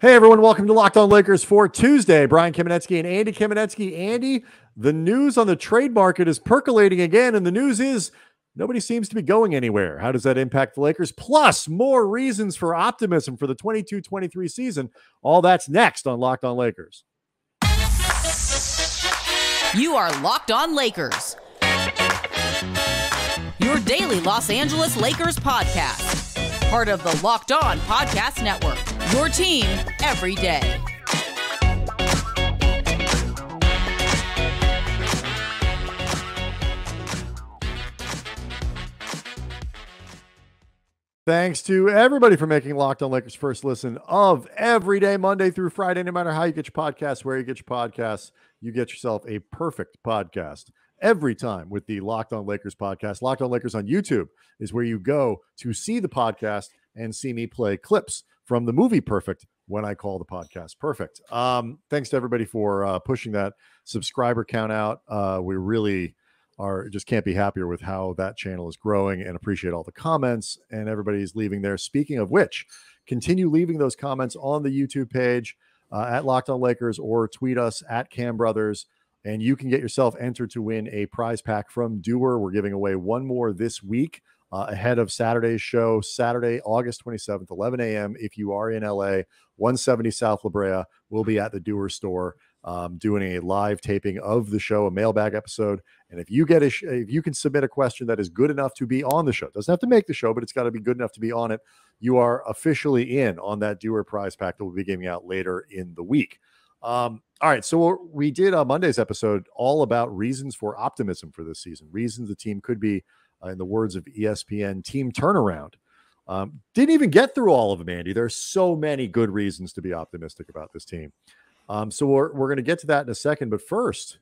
Hey everyone, welcome to Locked On Lakers for Tuesday. Brian Kamenetsky and Andy Kamenetsky. Andy, the news on the trade market is percolating again, and the news is nobody seems to be going anywhere. How does that impact the Lakers? Plus, more reasons for optimism for the 22-23 season. All that's next on Locked On Lakers. You are Locked On Lakers, your daily Los Angeles Lakers podcast. Part of the Locked On Podcast Network, your team every day. Thanks to everybody for making Locked On Lakers first listen of every day, Monday through Friday. No matter how you get your podcasts, where you get your podcasts, you get yourself a perfect podcast every time with the Locked On Lakers podcast. Locked On Lakers on YouTube is where you go to see the podcast and see me play clips from the movie Perfect when I call the podcast Perfect. Thanks to everybody for pushing that subscriber count out. We really just can't be happier with how that channel is growing, and appreciate all the comments and everybody's leaving there. Speaking of which, continue leaving those comments on the YouTube page at Locked On Lakers, or tweet us at Cam Brothers, and you can get yourself entered to win a prize pack from Doer. We're giving away one more this week ahead of Saturday's show, Saturday, August 27th, 11 a.m. If you are in LA, 170 South La Brea, we'll be at the Doer store doing a live taping of the show, a mailbag episode. And if you get if you can submit a question that is good enough to be on the show, doesn't have to make the show, but it's got to be good enough to be on it, you are officially in on that Doer prize pack that we'll be giving out later in the week. All right, so we did Monday's episode all about reasons for optimism for this season, reasons the team could be, in the words of ESPN, team turnaround. Didn't even get through all of them, Andy. There's so many good reasons to be optimistic about this team. So we're going to get to that in a second. But first,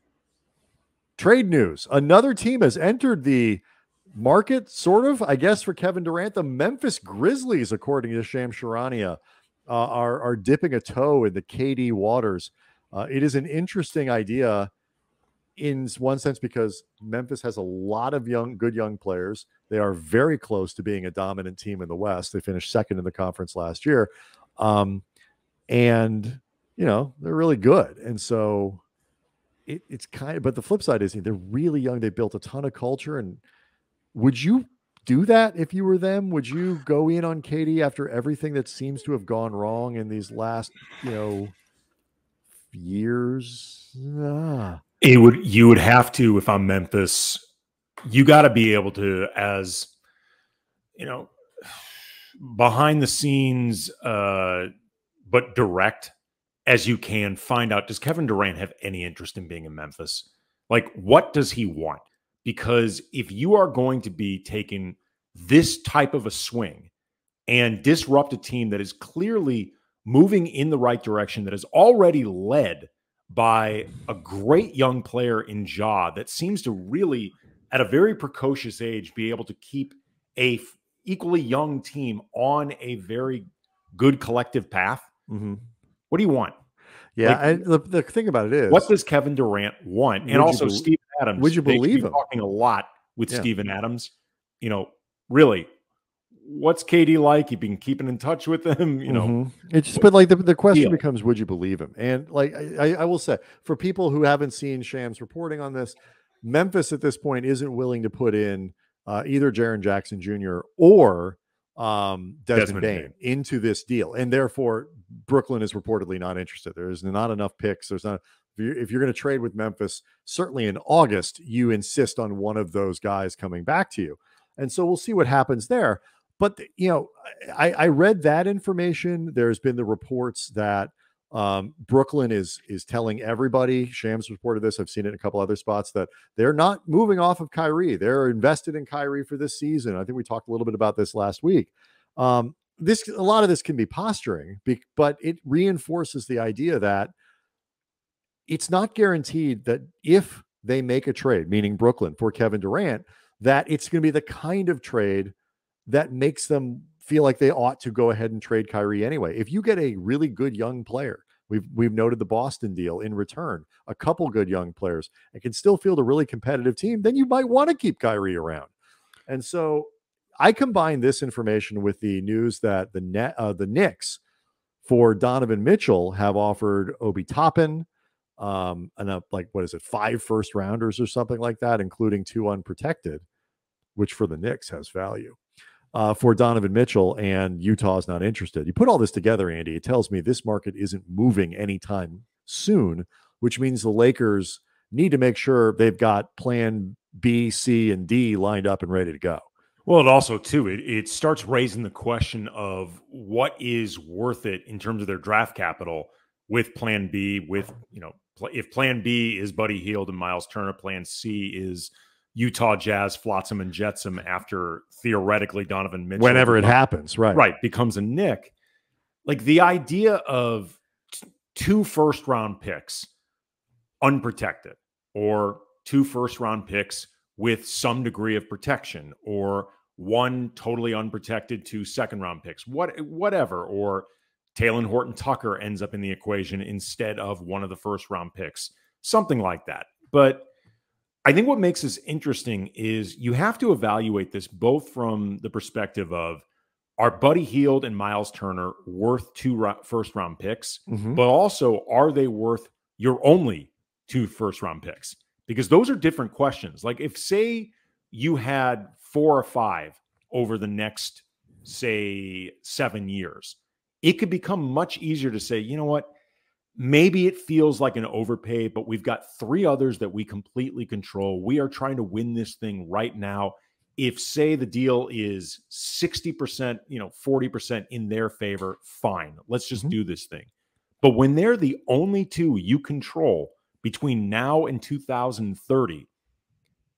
trade news. Another team has entered the market, sort of, I guess, for Kevin Durant. The Memphis Grizzlies, according to Shams Charania, are dipping a toe in the KD waters. It is an interesting idea in one sense because Memphis has a lot of good young players. They are very close to being a dominant team in the West. They finished second in the conference last year. And, you know, they're really good. And so it's kind of, but the flip side is they're really young. They built a ton of culture. And would you do that if you were them? Would you go in on KD after everything that seems to have gone wrong in these last, years? You would have to, if I'm Memphis, you got to be able to, as behind the scenes, but direct as you can, find out, does Kevin Durant have any interest in being in Memphis? Like, what does he want? Because if you are going to be taking this type of a swing and disrupt a team that is clearly moving in the right direction, that is already led by a great young player in Ja that seems to really, at a very precocious age, be able to keep a equally young team on a very good collective path. Mm-hmm. What do you want? Yeah, the thing about it is, what does Kevin Durant want? And also Steven Adams. Would you believe him? Talking a lot with Steven Adams. Really, what's KD like? You've been keeping in touch with him. It's just, but like the question becomes, would you believe him? And like I will say, for people who haven't seen Shams reporting on this, Memphis at this point isn't willing to put in either Jaren Jackson Jr. or Desmond Bane into this deal, and therefore Brooklyn is reportedly not interested. There's not enough picks. There's not. If you're going to trade with Memphis, certainly in August, you insist on one of those guys coming back to you, and so we'll see what happens there. But I read that information. There's been the reports that Brooklyn is telling everybody. Shams reported this. I've seen it in a couple other spots that they're not moving off of Kyrie. They're invested in Kyrie for this season. I think we talked a little bit about this last week. A lot of this can be posturing, but it reinforces the idea that it's not guaranteed that if they make a trade, meaning Brooklyn, for Kevin Durant, that it's going to be the kind of trade that makes them feel like they ought to go ahead and trade Kyrie anyway. If you get a really good young player, we've noted the Boston deal in return, a couple good young players, and can still field a really competitive team, then you might want to keep Kyrie around. And so I combine this information with the news that the Knicks for Donovan Mitchell have offered Obi Toppin, like, what is it, 5 first rounders or something like that, including 2 unprotected, which for the Knicks has value. For Donovan Mitchell, and Utah's not interested. You put all this together, Andy, it tells me this market isn't moving anytime soon, which means the Lakers need to make sure they've got plan B, C, and D lined up and ready to go. Well, it also, too, it starts raising the question of what is worth it in terms of their draft capital with plan B, with, if plan B is Buddy Hield and Miles Turner, plan C is Utah Jazz, Flotsam and Jetsam after theoretically Donovan Mitchell. Whenever it happens, right. Right, becomes a Knick. Like the idea of 2 first-round picks unprotected, or 2 first-round picks with some degree of protection, or 1 totally unprotected, 2 second-round picks, whatever, or Talen Horton-Tucker ends up in the equation instead of one of the first-round picks, something like that. But I think what makes this interesting is you have to evaluate this both from the perspective of, are Buddy Hield and Miles Turner worth 2 first-round picks, but also are they worth your only 2 first-round picks? Because those are different questions. Like if, say, you had 4 or 5 over the next, say, 7 years, it could become much easier to say, you know what, maybe it feels like an overpay, but we've got 3 others that we completely control. We are trying to win this thing right now. If, say, the deal is 60%, 40% in their favor, fine. Let's just do this thing. But when they're the only 2 you control between now and 2030,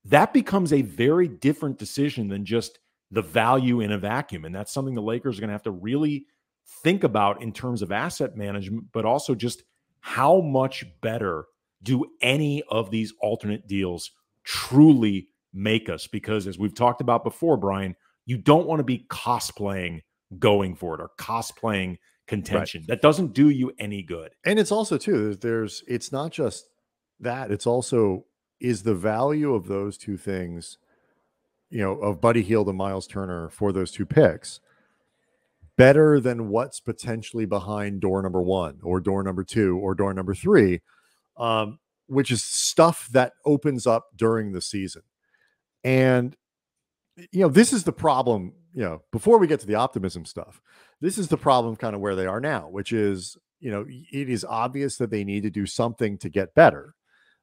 that becomes a very different decision than just the value in a vacuum. And that's something the Lakers are going to have to really think about in terms of asset management, but also just how much better do any of these alternate deals truly make us? Because as we've talked about before, Brian, you don't want to be cosplaying going for it or cosplaying contention. Right. That doesn't do you any good. And it's also, too, it's not just that. It's also, is the value of those 2 things, of Buddy Hield and Miles Turner for those 2 picks, better than what's potentially behind door number 1 or door number 2 or door number 3, which is stuff that opens up during the season. And, this is the problem, before we get to the optimism stuff, this is the problem kind of where they are now, which is, it is obvious that they need to do something to get better.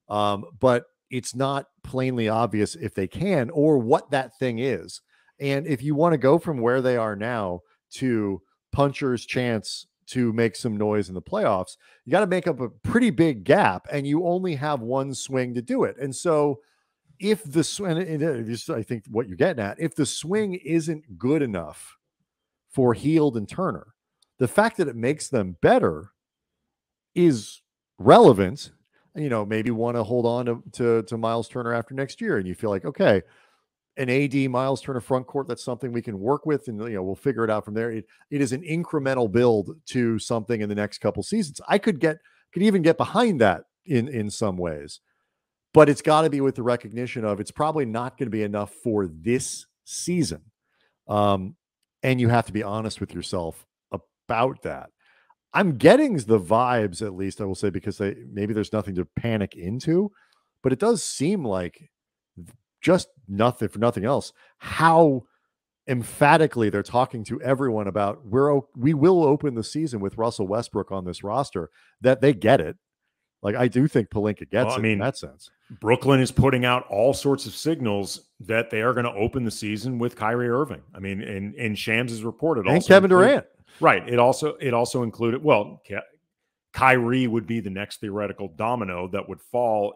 But it's not plainly obvious if they can or what that thing is. And if you want to go from where they are now to puncher's chance to make some noise in the playoffs, you got to make up a pretty big gap, and you only have 1 swing to do it. And so if the swing, I think what you're getting at, if the swing isn't good enough for Hield and Turner, the fact that it makes them better is relevant. Maybe want to hold on to Miles Turner after next year, and you feel like, okay, an AD Miles Turner front court, that's something we can work with, and we'll figure it out from there. It is an incremental build to something in the next couple seasons. I could even get behind that in some ways, but it's got to be with the recognition of it's probably not going to be enough for this season, and you have to be honest with yourself about that. I'm getting the vibes, at least I will say, because maybe there's nothing to panic into, but it does seem like, just nothing for nothing else, how emphatically they're talking to everyone about we will open the season with Russell Westbrook on this roster, that they get it. Like, I do think Pelinka gets it in that sense. Brooklyn is putting out all sorts of signals that they are going to open the season with Kyrie Irving. I mean, and Shams has reported, and Kevin Durant. Right. It also included, Kyrie would be the next theoretical domino that would fall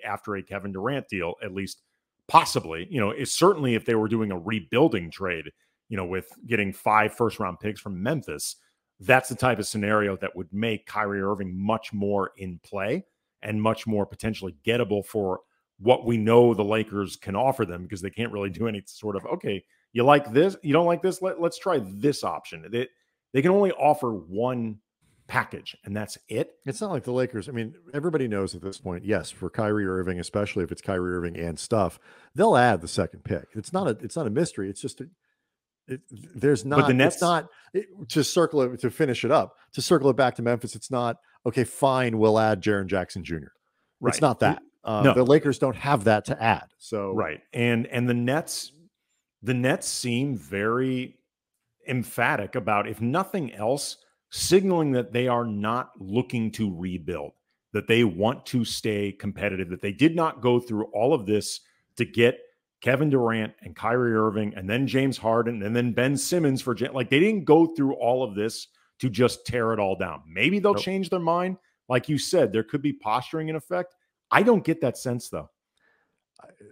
after a Kevin Durant deal, at least possibly. It's certainly if they were doing a rebuilding trade, with getting 5 first-round picks from Memphis, that's the type of scenario that would make Kyrie Irving much more in play and much more potentially gettable for what we know the Lakers can offer them, because they can't really do any sort of, okay, you like this, you don't like this, let's try this option. They can only offer 1 package, and that's it. It's not like the Lakers. I mean, everybody knows at this point, yes, for Kyrie Irving, especially if it's Kyrie Irving and stuff, they'll add the second pick. It's not a mystery. It's just There's not, but the Nets, it's not to circle it, to finish it up, to circle it back to Memphis. It's not, okay, fine, we'll add Jaren Jackson Jr. right. It's not that. No. The Lakers don't have that to add. So, right. And the Nets seem very emphatic about, if nothing else, signaling that they are not looking to rebuild, that they want to stay competitive, that they did not go through all of this to get Kevin Durant and Kyrie Irving and then James Harden and then Ben Simmons for like, they didn't go through all of this to just tear it all down. Maybe they'll change their mind. Like you said, there could be posturing in effect. I don't get that sense though.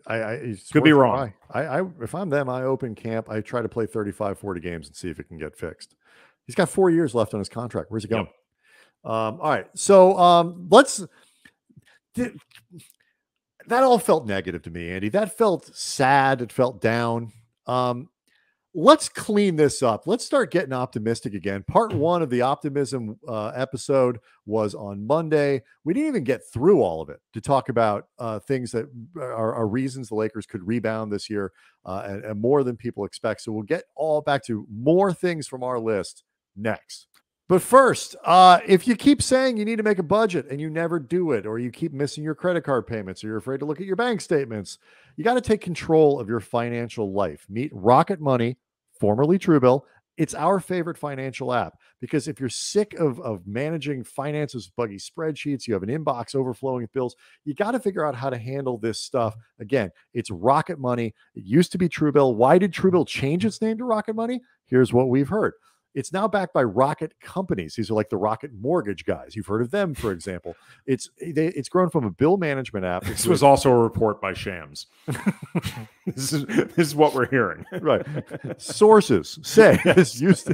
I could be wrong. If I'm them, I open camp. I try to play 35, 40 games and see if it can get fixed. He's got 4 years left on his contract. Where's he going? Yep. All right. So that all felt negative to me, Andy. That felt sad. It felt down. Let's clean this up. Let's start getting optimistic again. Part 1 of the Optimism episode was on Monday. We didn't even get through all of it to talk about things that are reasons the Lakers could rebound this year and more than people expect. So we'll get all back to more things from our list next. But first, if you keep saying you need to make a budget and you never do it, or you keep missing your credit card payments, or you're afraid to look at your bank statements, you got to take control of your financial life. Meet Rocket Money, formerly Truebill. It's our favorite financial app because if you're sick of managing finances with buggy spreadsheets, you have an inbox overflowing with bills, you got to figure out how to handle this stuff. Again, it's Rocket Money. It used to be Truebill. Why did Truebill change its name to Rocket Money? Here's what we've heard. It's now backed by Rocket companies. These are like the Rocket mortgage guys. You've heard of them, for example. It's grown from a bill management app. This was also a report by Shams. This is what we're hearing. Right. Sources say this used to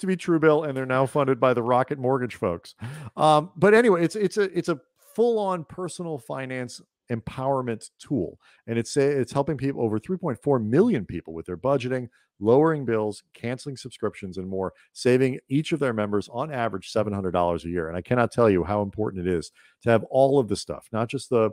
be Truebill, and they're now funded by the Rocket mortgage folks. But anyway, it's a full-on personal finance empowerment tool, and it's helping people, over 3.4 million people, with their budgeting, lowering bills, canceling subscriptions, and more, saving each of their members on average $700 a year. And I cannot tell you how important it is to have all of the stuff, not just the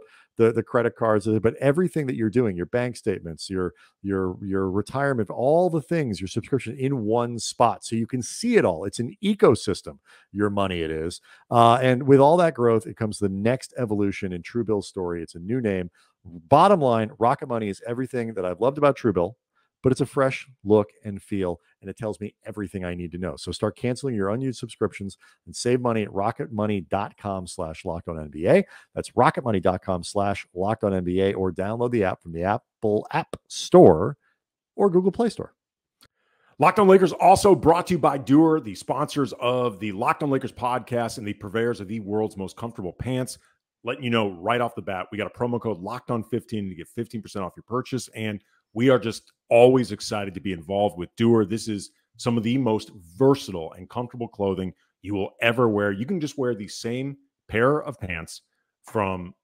credit cards, but everything that you're doing, your bank statements, your retirement, all the things, your subscription, in one spot so you can see it all. It's an ecosystem, your money it is. And with all that growth, it comes the next evolution in Truebill's story. It's a new name. Bottom line, Rocket Money is everything that I've loved about Truebill, but it's a fresh look and feel, and it tells me everything I need to know. So start canceling your unused subscriptions and save money at rocketmoney.com/LockedOnNBA. That's rocketmoney.com/LockedOnNBA, or download the app from the Apple App Store or Google Play Store. Locked On Lakers also brought to you by Doer, the sponsors of the Locked On Lakers podcast and the purveyors of the world's most comfortable pants. Letting you know right off the bat, we got a promo code LOCKEDON15 to get 15% off your purchase, and we are just always excited to be involved with Doer. This is some of the most versatile and comfortable clothing you will ever wear. You can just wear the same pair of pants from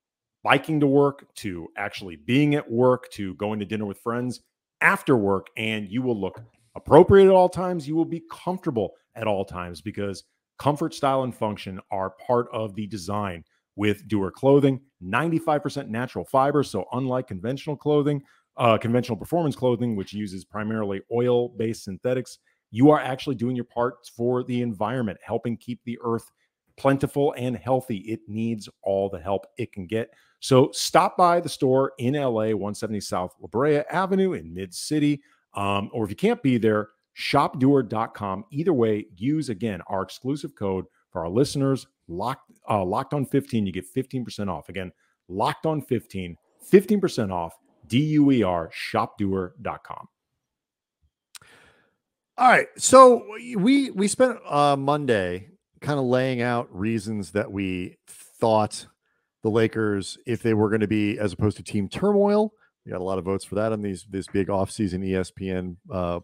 biking to work, to actually being at work, to going to dinner with friends after work, and you will look appropriate at all times. You will be comfortable at all times, because comfort, style, and function are part of the design with Doer clothing. 95% natural fiber, so unlike conventional clothing, conventional performance clothing, which uses primarily oil-based synthetics, you are actually doing your part for the environment, helping keep the earth plentiful and healthy. It needs all the help it can get. So stop by the store in LA, 170 South La Brea Avenue in Mid-City. Or if you can't be there, shopdoer.com. Either way, use, again, our exclusive code for our listeners, Locked on 15. You get 15% off. Again, Locked on 15, 15% off. DUER, shopdoer.com. All right. So we spent Monday kind of laying out reasons that we thought the Lakers, if they were going to be, as opposed to Team Turmoil, we got a lot of votes for that on this big offseason ESPN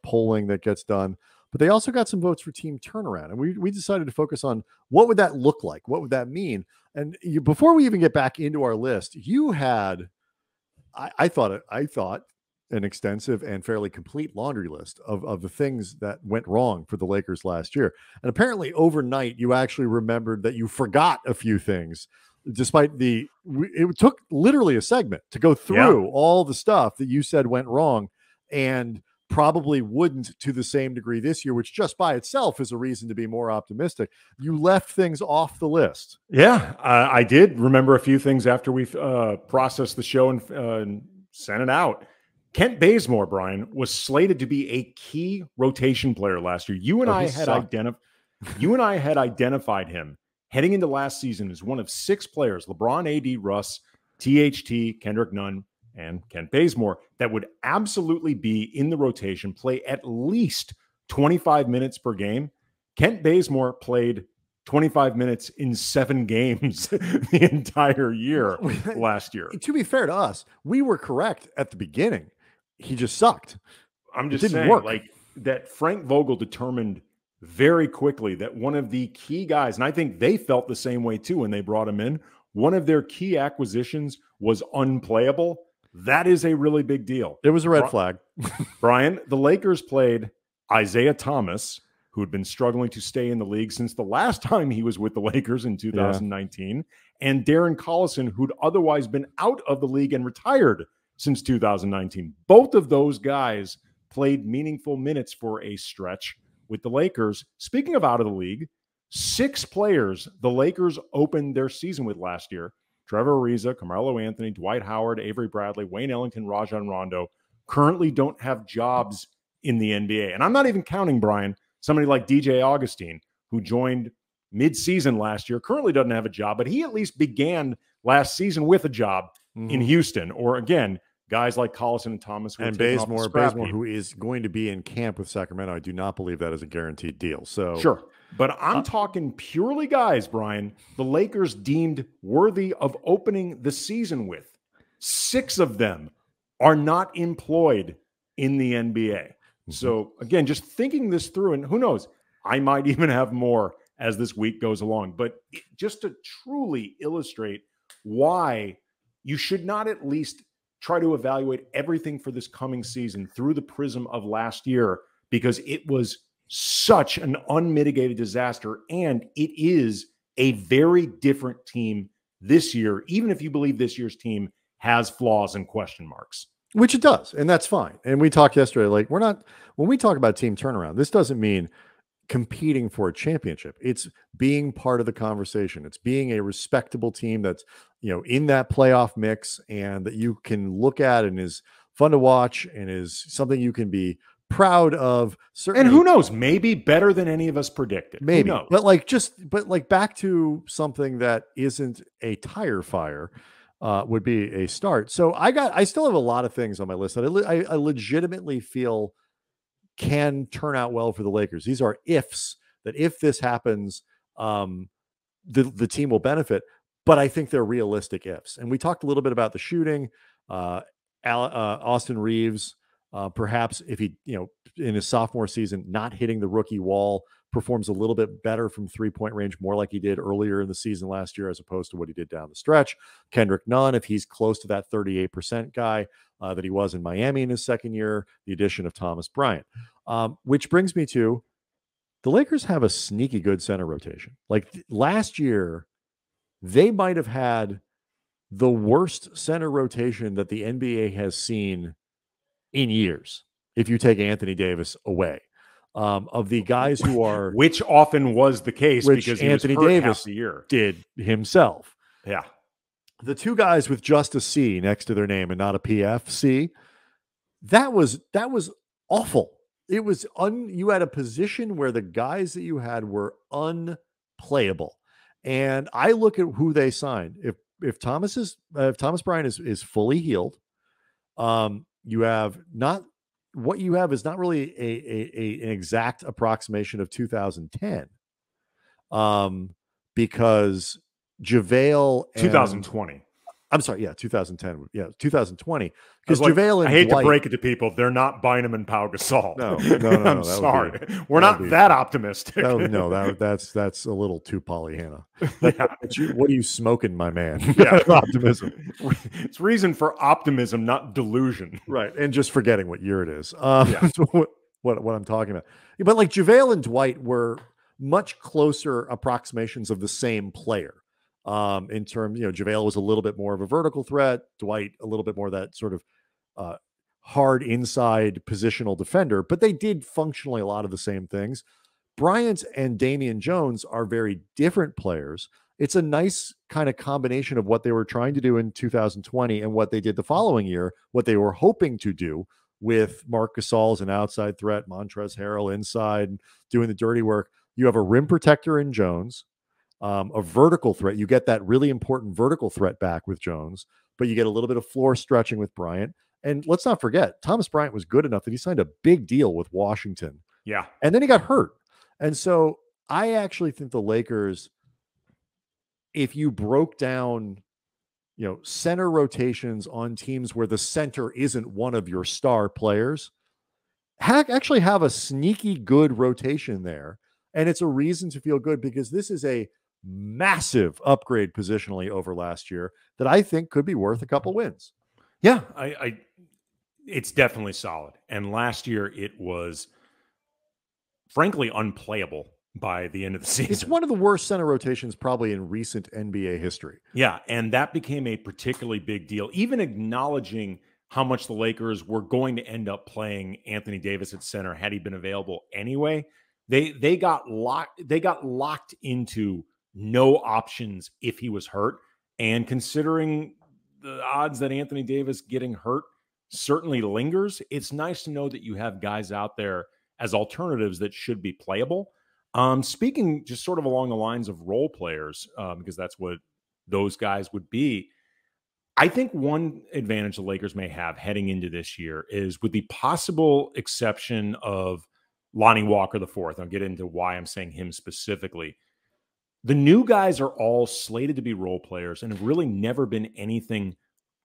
polling that gets done. But they also got some votes for Team Turnaround. And we decided to focus on what would that look like? What would that mean? And before we even get back into our list, you had, I thought an extensive and fairly complete laundry list of the things that went wrong for the Lakers last year. And apparently overnight, you actually remembered that you forgot a few things, despite it took literally a segment to go through all the stuff that you said went wrong and probably wouldn't to the same degree this year, which just by itself is a reason to be more optimistic. You left things off the list. Yeah, I did remember a few things after we processed the show and sent it out. Kent Bazemore, Brian, was slated to be a key rotation player last year. You and I had identified him heading into last season as one of 6 players, LeBron, AD, Russ, THT, Kendrick Nunn, and Kent Bazemore, that would absolutely be in the rotation, play at least 25 minutes per game. Kent Bazemore played 25 minutes in 7 games the entire year last year. To be fair to us, we were correct at the beginning. He just sucked. I'm just saying, like, that Frank Vogel determined very quickly that one of the key guys, and I think they felt the same way too when they brought him in, one of their key acquisitions was unplayable. That is a really big deal. It was a red flag. Brian, the Lakers played Isaiah Thomas, who had been struggling to stay in the league since the last time he was with the Lakers in 2019, and Darren Collison, who'd otherwise been out of the league and retired since 2019. Both of those guys played meaningful minutes for a stretch with the Lakers. Speaking of out of the league, 6 players the Lakers opened their season with last year: Trevor Ariza, Carmelo Anthony, Dwight Howard, Avery Bradley, Wayne Ellington, Rajon Rondo, currently don't have jobs in the NBA. And I'm not even counting, Brian, somebody like DJ Augustine, who joined mid-season last year, currently doesn't have a job, but he at least began last season with a job in Houston. Or again, guys like Collison and Thomas, and Bazemore, who is going to be in camp with Sacramento. I do not believe that is a guaranteed deal. So sure. But I'm talking purely guys, Brian, the Lakers deemed worthy of opening the season with. 6 of them are not employed in the NBA. So again, just thinking this through, and who knows, I might even have more as this week goes along, but just to truly illustrate why you should not at least try to evaluate everything for this coming season through the prism of last year, because it was such an unmitigated disaster, and it is a very different team this year, even if you believe this year's team has flaws and question marks. Which it does, and that's fine. And we talked yesterday, like, when we talk about team turnaround, this doesn't mean competing for a championship. It's being part of the conversation. It's being a respectable team that's, in that playoff mix, and that you can look at and is fun to watch and is something you can be proud of. Certainly. And who knows, maybe better than any of us predicted. Maybe, but back to something that isn't a tire fire would be a start. So I still have a lot of things on my list that I legitimately feel can turn out well for the Lakers. These are ifs, that if this happens, the team will benefit. But I think they're realistic ifs. And we talked a little bit about the shooting. Austin Reeves, perhaps if he, in his sophomore season, not hitting the rookie wall, performs a little bit better from 3-point range, more like he did earlier in the season last year, as opposed to what he did down the stretch. Kendrick Nunn, if he's close to that 38% guy that he was in Miami in his second year, the addition of Thomas Bryant. Which brings me to, the Lakers have a sneaky good center rotation. Like last year, they might have had the worst center rotation that the NBA has seen in years, if you take Anthony Davis away. Of the guys who are, which often was the case, because Anthony Davis did himself. Yeah, the 2 guys with just a C next to their name and not a PFC, that was awful. It was you had a position where the guys that you had were unplayable. And I look at who they signed. If Thomas Bryant is fully healed, you have not. What you have is not really an exact approximation of 2010, because JaVale 2020. I'm sorry, 2010, 2020. Because JaVale and I hate Dwight, to break it to people, they're not Bynum and Pau Gasol. No, I'm sorry, we're not that optimistic. That's a little too Pollyanna. Yeah. What are you smoking, my man? Yeah. Optimism. It's reason for optimism, not delusion. Right, and just forgetting what year it is. What I'm talking about. But like JaVale and Dwight were much closer approximations of the same player. In terms, JaVale was a little bit more of a vertical threat. Dwight, a little bit more that sort of hard inside positional defender, but they did functionally a lot of the same things. Bryant and Damian Jones are very different players. It's a nice kind of combination of what they were trying to do in 2020 and what they did the following year, what they were hoping to do with Marc Gasol as an outside threat, Montrezz Harrell inside, doing the dirty work. You have a rim protector in Jones, a vertical threat. You get that really important vertical threat back with Jones, but you get a little bit of floor stretching with Bryant. And let's not forget, Thomas Bryant was good enough that he signed a big deal with Washington. Yeah. And then he got hurt. And so I actually think the Lakers, if you broke down, center rotations on teams where the center isn't one of your star players, actually have a sneaky good rotation there. And it's a reason to feel good because this is a massive upgrade positionally over last year that I think could be worth a couple wins. Yeah, it's definitely solid. And last year it was frankly unplayable by the end of the season. It's one of the worst center rotations probably in recent NBA history. Yeah, and that became a particularly big deal, even acknowledging how much the Lakers were going to end up playing Anthony Davis at center had he been available anyway. They got locked into no options if he was hurt. And considering the odds that Anthony Davis getting hurt certainly lingers, it's nice to know that you have guys out there as alternatives that should be playable. Speaking just sort of along the lines of role players, because that's what those guys would be. I think one advantage the Lakers may have heading into this year is with the possible exception of Lonnie Walker IV. I'll get into why I'm saying him specifically. The new guys are all slated to be role players and have really never been anything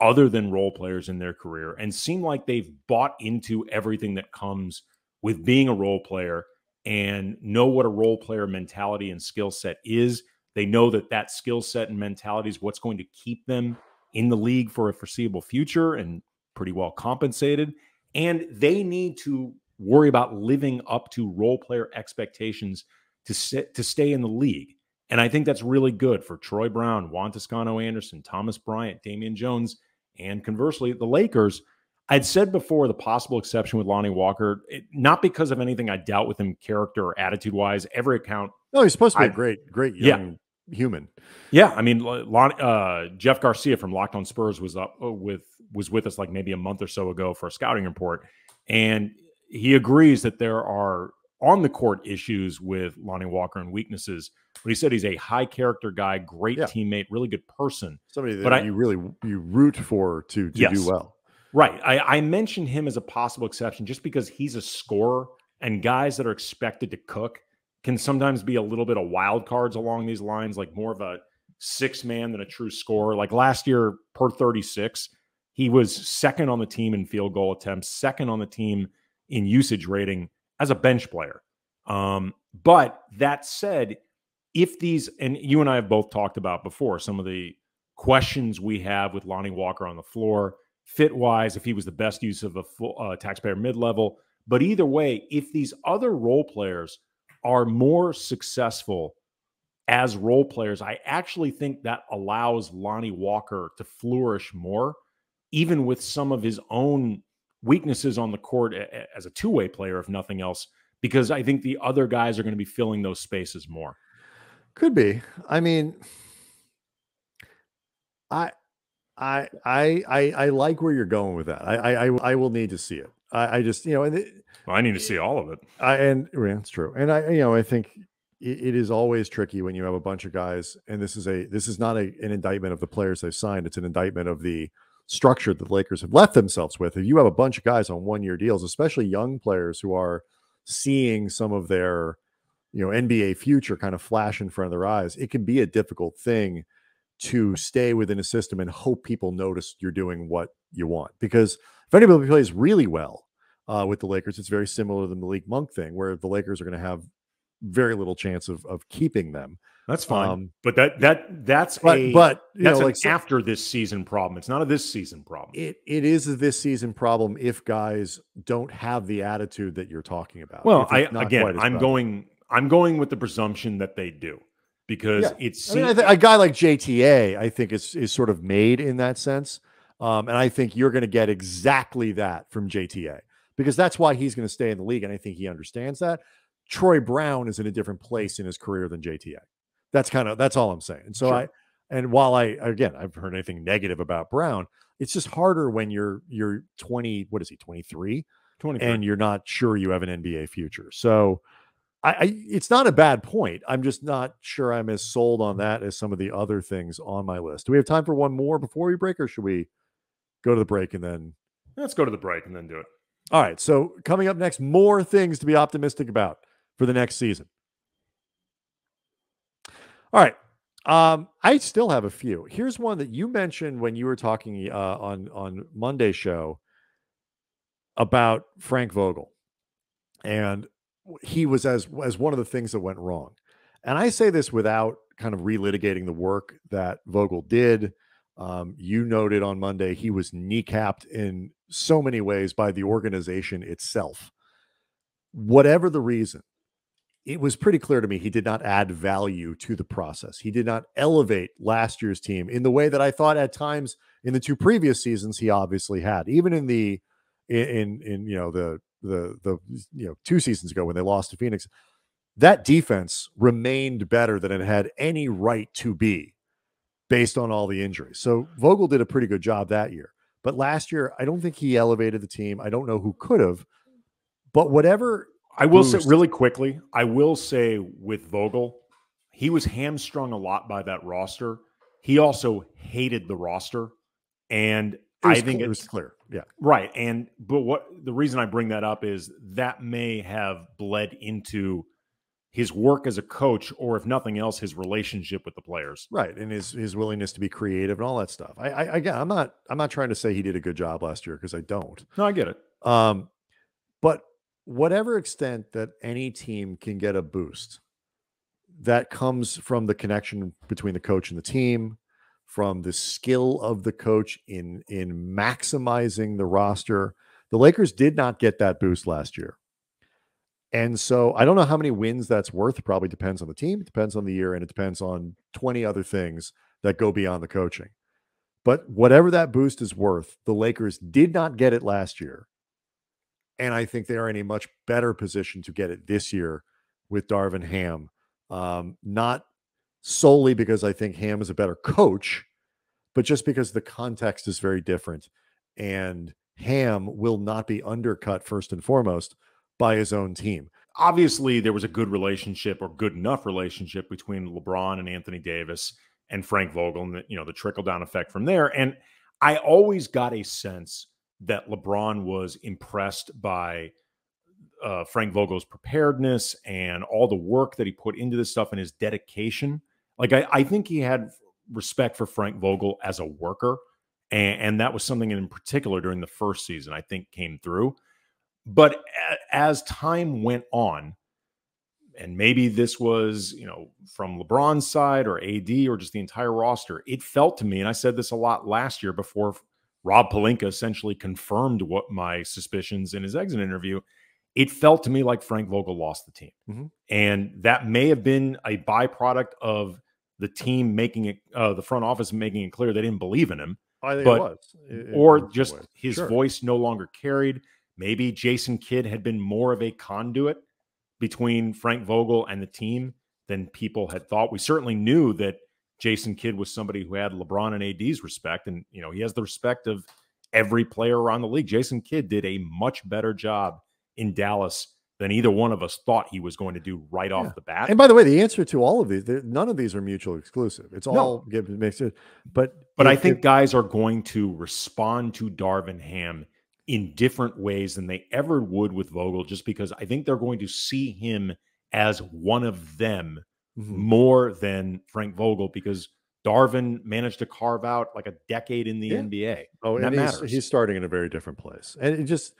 other than role players in their career and seem like they've bought into everything that comes with being a role player and know what a role player mentality and skill set is. They know that skill set and mentality is what's going to keep them in the league for a foreseeable future and pretty well compensated. And they need to worry about living up to role player expectations to stay in the league. And I think that's really good for Troy Brown, Juan Toscano-Anderson, Thomas Bryant, Damian Jones, and conversely, the Lakers. I'd said before the possible exception with Lonnie Walker, not because of anything I doubt with him character or attitude-wise. Every account. No, he's supposed to be a great young human. Yeah, I mean, Jeff Garcia from Locked On Spurs was with us like maybe a month or so ago for a scouting report, and he agrees that there are on the court issues with Lonnie Walker and weaknesses. But he said he's a high character guy, great teammate, really good person. Somebody that you root for to do well. Right. I mentioned him as a possible exception just because he's a scorer, and guys that are expected to cook can sometimes be a little bit of wild cards along these lines, like more of a six man than a true scorer. Like last year per 36, he was second on the team in field goal attempts, second on the team in usage rating as a bench player. But that said, if these, and you and I have both talked about before, some of the questions we have with Lonnie Walker on the floor, fit-wise, if he was the best use of a full taxpayer mid-level. But either way, if these other role players are more successful as role players, I actually think that allows Lonnie Walker to flourish more, even with some of his own weaknesses on the court as a two-way player, if nothing else, because I think the other guys are going to be filling those spaces more. Could be. I mean, I like where you're going with that. I will need to see it. I just, I need to see all of it. It's true. And I think it is always tricky when you have a bunch of guys, and this is not an indictment of the players they've signed. It's an indictment of the structure that the Lakers have left themselves with. If you have a bunch of guys on 1 year deals, especially young players who are seeing some of their, NBA future kind of flash in front of their eyes, it can be a difficult thing to stay within a system and hope people notice you're doing what you want. Because if anybody plays really well with the Lakers, it's very similar to the Malik Monk thing, where the Lakers are going to have very little chance of keeping them. That's fine. But that's an after this season problem. It's not a this season problem. It is a this season problem if guys don't have the attitude that you're talking about. Well, I'm going with the presumption that they do. Because it's a guy like JTA, I think is sort of made in that sense. And I think you're going to get exactly that from JTA because that's why he's going to stay in the league. And I think he understands that. Troy Brown is in a different place in his career than JTA. That's all I'm saying. And so Sure. while I've heard anything negative about Brown, it's just harder when you're 20, what is he, 23? 23. And you're not sure you have an NBA future. So it's not a bad point. I'm just not sure I'm as sold on that as some of the other things on my list. Do we have time for one more before we break, or should we go to the break and then? Let's go to the break and then do it. All right. So coming up next, more things to be optimistic about for the next season. All right. I still have a few. Here's one that you mentioned when you were talking on Monday's show about Frank Vogel. And he was as one of the things that went wrong. And I say this without kind of relitigating the work that Vogel did. You noted on Monday, he was kneecapped in so many ways by the organization itself. Whatever the reason, it was pretty clear to me he did not add value to the process. He did not elevate last year's team in the way that I thought at times in the two previous seasons he obviously had. Even in the 2 seasons ago when they lost to Phoenix, that defense remained better than it had any right to be based on all the injuries. So Vogel did a pretty good job that year. But last year, I don't think he elevated the team. I don't know who could have. But whatever... I will say really quickly, with Vogel, he was hamstrung a lot by that roster. He also hated the roster. And I think it was clear. Yeah. Right. But the reason I bring that up is that may have bled into his work as a coach, or if nothing else, his relationship with the players. Right. And his willingness to be creative and all that stuff. I'm not trying to say he did a good job last year, because I don't. No, I get it. But whatever extent that any team can get a boost that comes from the connection between the coach and the team, from the skill of the coach in maximizing the roster, the Lakers did not get that boost last year. And so I don't know how many wins that's worth. It probably depends on the team. It depends on the year, and it depends on 20 other things that go beyond the coaching. But whatever that boost is worth, the Lakers did not get it last year. And I think they are in a much better position to get it this year with Darvin Ham. Not solely because I think Ham is a better coach, but just because the context is very different. And Ham will not be undercut first and foremost by his own team. Obviously, there was a good relationship, or good enough relationship, between LeBron and Anthony Davis and Frank Vogel, and the trickle-down effect from there. And I always got a sense that LeBron was impressed by Frank Vogel's preparedness and all the work that he put into this stuff and his dedication. Like, I think he had respect for Frank Vogel as a worker. And that was something in particular during the first season, I think, came through. But as time went on, and maybe this was, from LeBron's side or AD or just the entire roster, it felt to me, and I said this a lot last year before Rob Pelinka essentially confirmed what my suspicions in his exit interview, it felt to me like Frank Vogel lost the team. Mm-hmm. And that may have been a byproduct of the team making it, the front office making it clear they didn't believe in him. I think it was. Or just his voice no longer carried. Maybe Jason Kidd had been more of a conduit between Frank Vogel and the team than people had thought. We certainly knew that Jason Kidd was somebody who had LeBron and AD's respect, and he has the respect of every player around the league. Jason Kidd did a much better job in Dallas than either one of us thought he was going to do right off the bat. And by the way, the answer to all of these, none of these are mutually exclusive. It's all mixed. But I think guys are going to respond to Darvin Ham in different ways than they ever would with Vogel, just because I think they're going to see him as one of them more than Frank Vogel, because Darvin managed to carve out like a decade in the NBA. Oh, and that matters. He's starting in a very different place. And it just,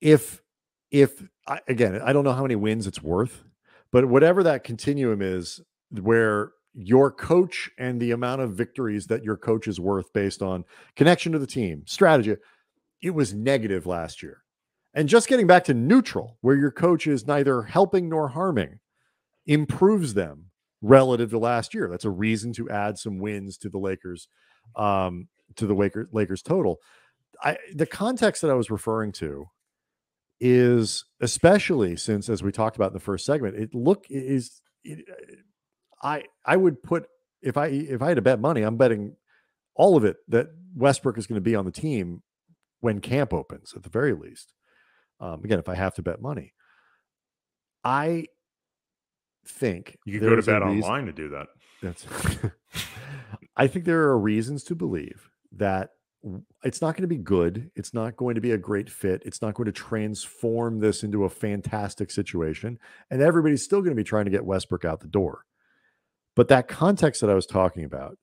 again, I don't know how many wins it's worth, but whatever that continuum is, where your coach and the amount of victories that your coach is worth based on connection to the team, strategy, it was negative last year. And just getting back to neutral, where your coach is neither helping nor harming, improves them relative to last year. That's a reason to add some wins to the Lakers to the Lakers total. The context that I was referring to is, especially since, as we talked about in the first segment, I would put, if I had to bet money, I'm betting all of it that Westbrook is going to be on the team when camp opens at the very least. Again, if I have to bet money, I think you could go to Bet Online to do that. I think there are reasons to believe that it's not going to be good. It's not going to be a great fit. It's not going to transform this into a fantastic situation. And everybody's still going to be trying to get Westbrook out the door. But that context that I was talking about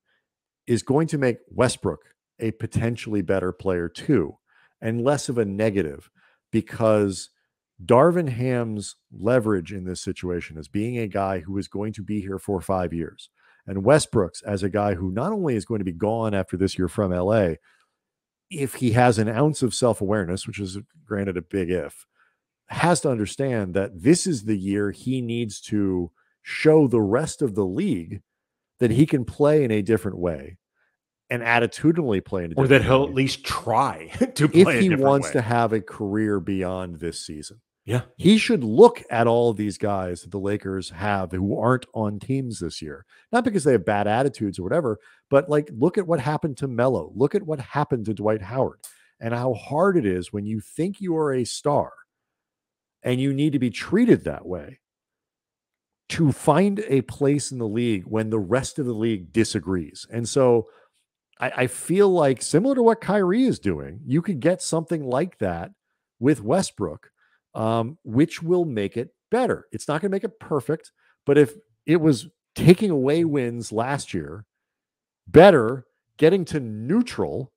is going to make Westbrook a potentially better player too, and less of a negative, because Darvin Ham's leverage in this situation is being a guy who is going to be here for 5 years. And Westbrook's as a guy who not only is going to be gone after this year from LA, if he has an ounce of self-awareness, which is granted a big if, has to understand that this is the year he needs to show the rest of the league that he can play in a different way and attitudinally play in a different way. Or that he'll at least try to play if he wants to have a career beyond this season. Yeah. He should look at all of these guys that the Lakers have who aren't on teams this year. Not because they have bad attitudes or whatever, but like, look at what happened to Melo. Look at what happened to Dwight Howard and how hard it is when you think you are a star and you need to be treated that way to find a place in the league when the rest of the league disagrees. And so I feel like, similar to what Kyrie is doing, you could get something like that with Westbrook, which will make it better. It's not going to make it perfect, but if it was taking away wins last year, better getting to neutral,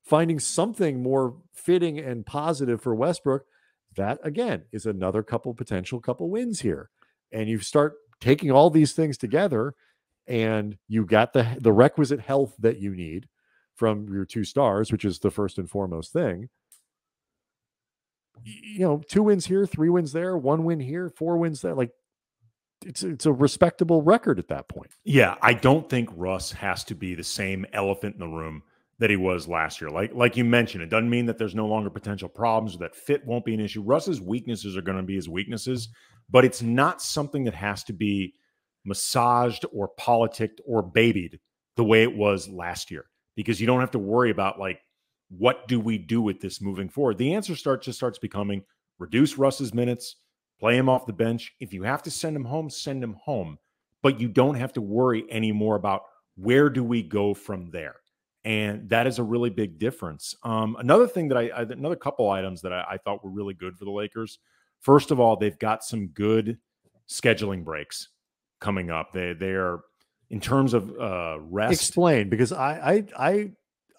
finding something more fitting and positive for Westbrook, that again is another potential couple wins here. And you start taking all these things together, and you got the requisite health that you need from your two stars, which is the first and foremost thing. 2 wins here, 3 wins there, 1 win here, 4 wins there. Like, it's a respectable record at that point. Yeah, I don't think Russ has to be the same elephant in the room that he was last year. Like you mentioned, it doesn't mean that there's no longer potential problems or that fit won't be an issue. Russ's weaknesses are going to be his weaknesses, but it's not something that has to be massaged or politicked or babied the way it was last year, because you don't have to worry about, like, what do we do with this moving forward? The answer starts becoming reduce Russ's minutes, play him off the bench. If you have to send him home, send him home. But you don't have to worry anymore about where do we go from there. And that is a really big difference. Another thing that another couple items that I thought were really good for the Lakers. First of all, they've got some good scheduling breaks coming up. They are, in terms of rest. Explain, because I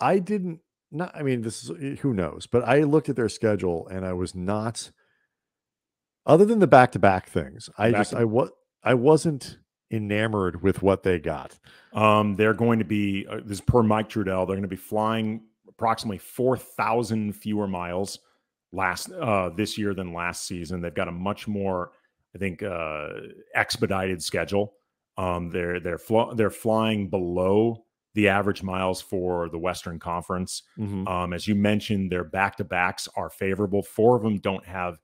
didn't. Not, I mean, this is, who knows, but I looked at their schedule and I was not, other than the back-to-back things, I wasn't enamored with what they got. They're going to be, this is per Mike Trudell, they're going to be flying approximately 4,000 fewer miles this year than last season. They've got a much more, I think, expedited schedule. They're flying below the average miles for the Western Conference. Mm-hmm. As you mentioned, their back-to-backs are favorable. 4 of them don't have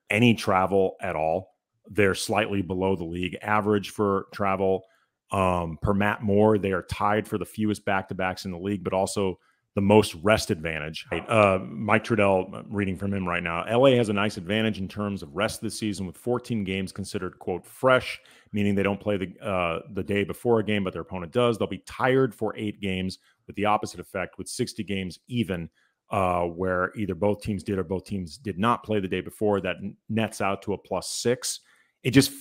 any travel at all. They're slightly below the league average for travel. Per Matt Moore, they are tied for the fewest back-to-backs in the league, but also the most rest advantage. Mike Trudell, reading from him right now, LA has a nice advantage in terms of rest this season, with 14 games considered, quote, fresh, meaning they don't play the day before a game, but their opponent does. They'll be tired for 8 games, with the opposite effect, with 60 games even, where either both teams did or both teams did not play the day before. That nets out to a +6. It just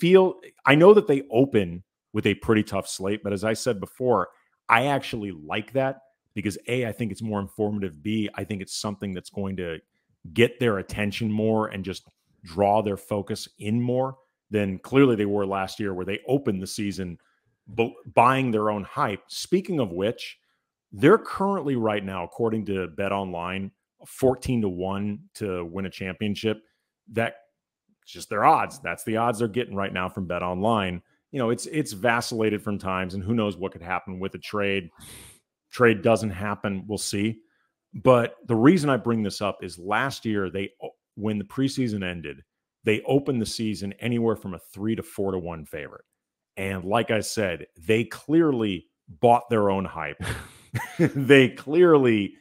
I know that they open with a pretty tough slate, but as I said before, I actually like that, because A, I think it's more informative. B, I think it's something that's going to get their attention more and just draw their focus in more than clearly they were last year, where they opened the season buying their own hype. Speaking of which, they're currently right now, according to Bet Online, 14-1 to win a championship. That's just their odds. That's the odds they're getting right now from Bet Online. It's vacillated from times, and who knows what could happen with a trade. trade doesn't happen, we'll see. But the reason I bring this up is last year, when the preseason ended, they opened the season anywhere from a 3 to 4 to 1 favorite. And like I said, they clearly bought their own hype. They clearly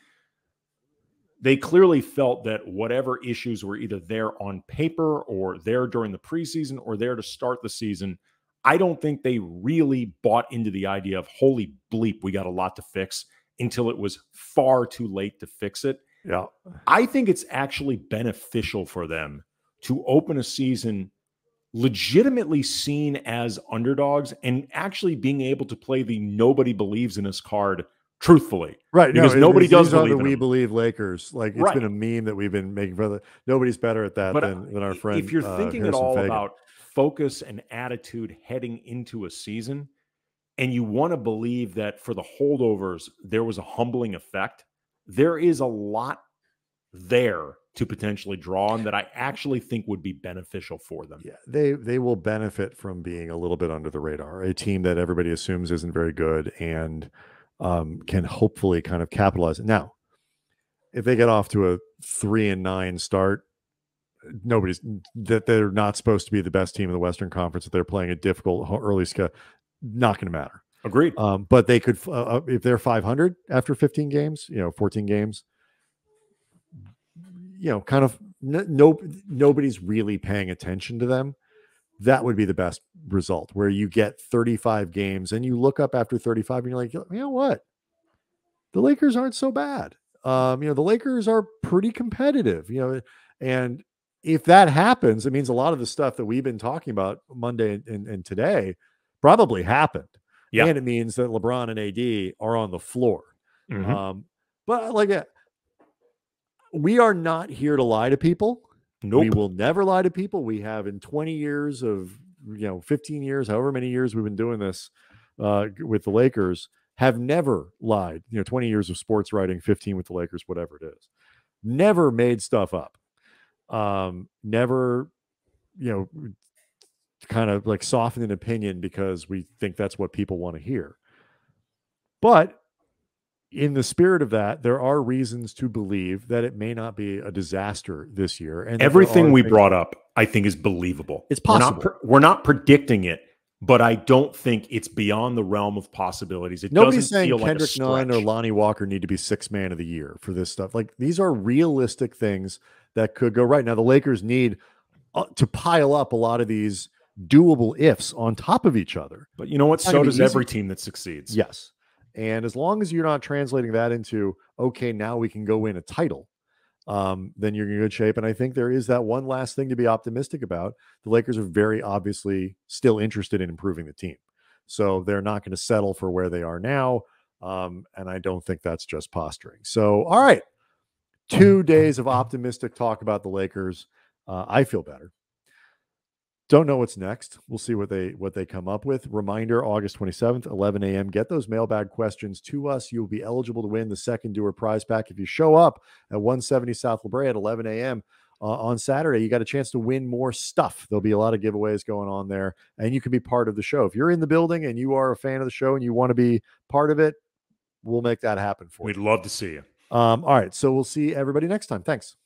felt that whatever issues were either there on paper or there during the preseason or there to start the season, I don't think they really bought into the idea of, holy bleep, we got a lot to fix, until it was far too late to fix it. Yeah. I think it's actually beneficial for them to open a season legitimately seen as underdogs and actually being able to play the nobody believes in us card truthfully. Right. Because nobody does believe in we them. believe Lakers. Like, it's been a meme that we've been making for nobody's better at that than our friend. If you're thinking at Harrison all Fagan. about focus and attitude heading into a season, and you want to believe that for the holdovers, there was a humbling effect, there is a lot there to potentially draw on that I actually think would be beneficial for them. Yeah, they will benefit from being a little bit under the radar, a team that everybody assumes isn't very good and can hopefully kind of capitalize it. Now, if they get off to a 3-9 start, they're not supposed to be the best team in the Western Conference, that they're playing a difficult early schedule, not going to matter. Agreed. But they could, if they're 500 after 15 games, 14 games, kind of nobody's really paying attention to them. That would be the best result, where you get 35 games and you look up after 35 and you're like, you know what? The Lakers aren't so bad. The Lakers are pretty competitive, and if that happens, it means a lot of the stuff that we've been talking about Monday and today probably happened. Yeah. And it means that LeBron and AD are on the floor. Mm-hmm. But like, we are not here to lie to people. Nope. We will never lie to people. We have in 20 years of, 15 years, however many years we've been doing this with the Lakers, have never lied. 20 years of sports writing, 15 with the Lakers, whatever it is. Never made stuff up. Never, kind of like soften an opinion because we think that's what people want to hear. But in the spirit of that, there are reasons to believe that it may not be a disaster this year. And everything we brought up, I think, is believable. It's possible. We're not predicting it, but I don't think it's beyond the realm of possibilities. Nobody's saying feel Kendrick like Nunn or Lonnie Walker need to be 6th man of the year for this stuff. Like, these are realistic things that could go right. Now, the Lakers need to pile up a lot of these doable ifs on top of each other. But you know what? So does every team that succeeds. Yes. And as long as you're not translating that into, okay, now we can go win a title, then you're in good shape. And I think there is that one last thing to be optimistic about. The Lakers are very obviously still interested in improving the team. So they're not going to settle for where they are now. And I don't think that's just posturing. So, all right. 2 days of optimistic talk about the Lakers. I feel better. Don't know what's next. We'll see what they come up with. Reminder, August 27th, 11 a.m. Get those mailbag questions to us. You'll be eligible to win the second Doer prize pack. If you show up at 170 South La Brea at 11 a.m. On Saturday, you got a chance to win more stuff. There'll be a lot of giveaways going on there, and you can be part of the show. If you're in the building and you are a fan of the show and you want to be part of it, we'll make that happen for you. We'd love to see you. All right, so we'll see everybody next time. Thanks.